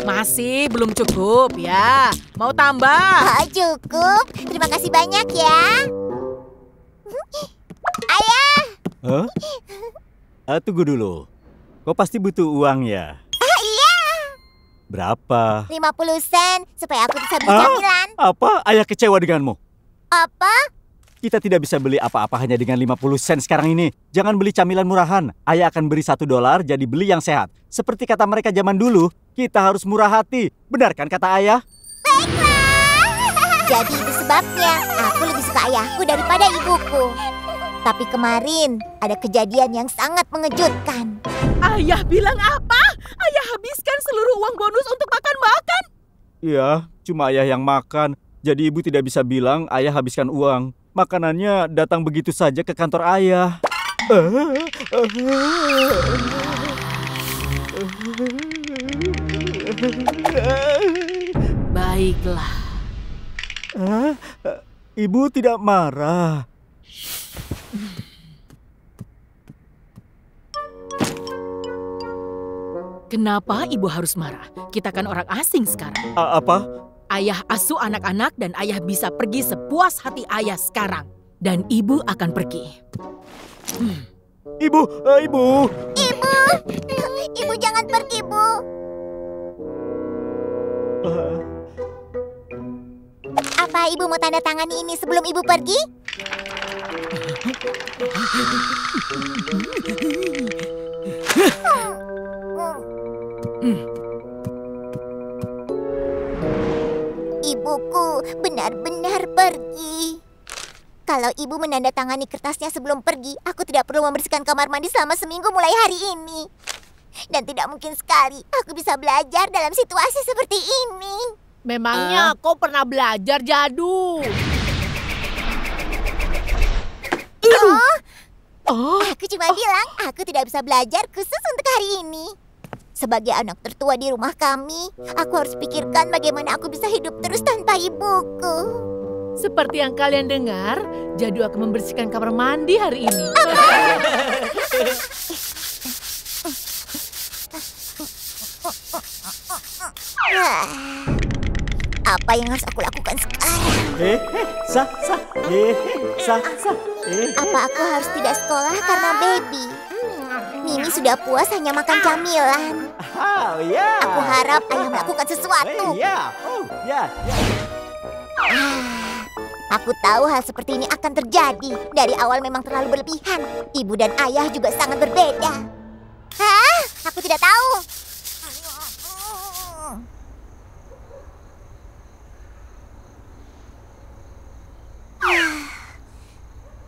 Masih belum cukup ya. Mau tambah? Cukup. Terima kasih banyak ya. Ayah. Hah? Tunggu dulu. Kau pasti butuh uang ya? Iya. Berapa? 50 sen supaya aku bisa beli camilan. Apa? Ayah kecewa denganmu. Apa? Kita tidak bisa beli apa-apa hanya dengan 50 sen sekarang ini. Jangan beli camilan murahan. Ayah akan beri $1 jadi beli yang sehat. Seperti kata mereka zaman dulu, kita harus murah hati. Benar kan kata ayah? Baiklah. Jadi itu sebabnya aku lebih suka ayahku daripada ibuku. Tapi kemarin ada kejadian yang sangat mengejutkan. Ayah bilang apa? Ayah habiskan seluruh uang bonus untuk makan-makan? Iya, cuma ayah yang makan. Jadi ibu tidak bisa bilang ayah habiskan uang. Makanannya datang begitu saja ke kantor ayah. Baiklah. Ibu tidak marah. Kenapa ibu harus marah? Kita kan orang asing sekarang. Apa? Ayah asuh anak-anak dan ayah bisa pergi sepuas hati ayah sekarang. Dan ibu akan pergi. Ibu. Ibu jangan pergi, Bu. Apa ibu mau tanda tangani ini sebelum ibu pergi? benar-benar pergi. Kalau ibu menandatangani kertasnya sebelum pergi, aku tidak perlu membersihkan kamar mandi selama seminggu mulai hari ini. Dan tidak mungkin sekali aku bisa belajar dalam situasi seperti ini. Memangnya kau pernah belajar, Jadu? Aku cuma bilang aku tidak bisa belajar khusus untuk hari ini. Sebagai anak tertua di rumah kami, aku harus pikirkan bagaimana aku bisa hidup terus tanpa ibuku. Seperti yang kalian dengar, Jadu akan membersihkan kamar mandi hari ini. Apa yang harus aku lakukan sekarang? Apa aku harus tidak sekolah karena baby? Mimi sudah puas hanya makan camilan. Aku harap ayah melakukan sesuatu. Aku tahu hal seperti ini akan terjadi. Dari awal memang terlalu berlebihan. Ibu dan ayah juga sangat berbeda. Hah? Aku tidak tahu.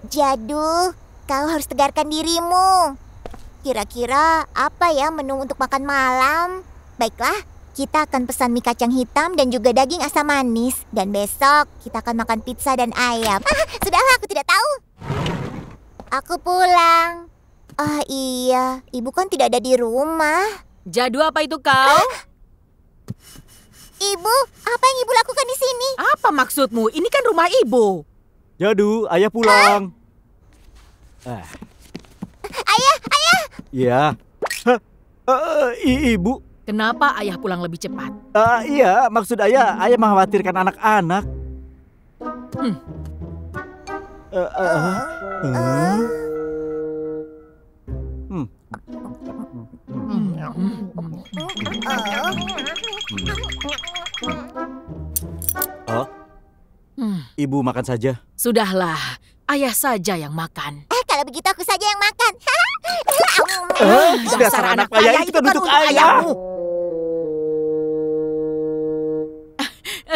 Jadu, kau harus tegarkan dirimu. Kira-kira apa ya menu untuk makan malam? Baiklah, kita akan pesan mie kacang hitam dan juga daging asam manis. Dan besok kita akan makan pizza dan ayam. Sudahlah, aku tidak tahu. Aku pulang. Iya, ibu kan tidak ada di rumah. Jadu, apa itu kau? Ibu, apa yang ibu lakukan di sini? Apa maksudmu? Ini kan rumah ibu. Jadu, ayah pulang. Ayah! Ya. Ibu. Kenapa ayah pulang lebih cepat? Iya, maksud ayah mengkhawatirkan anak-anak. Ibu makan saja. Sudahlah, ayah saja yang makan. Kalau begitu aku saja yang makan. Dasar anak ayah itu kan untuk ayahmu.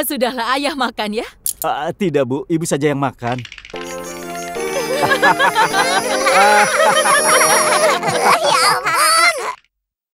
Sudahlah, ayah makan ya. Tidak, Bu. Ibu saja yang makan. Ya ampun.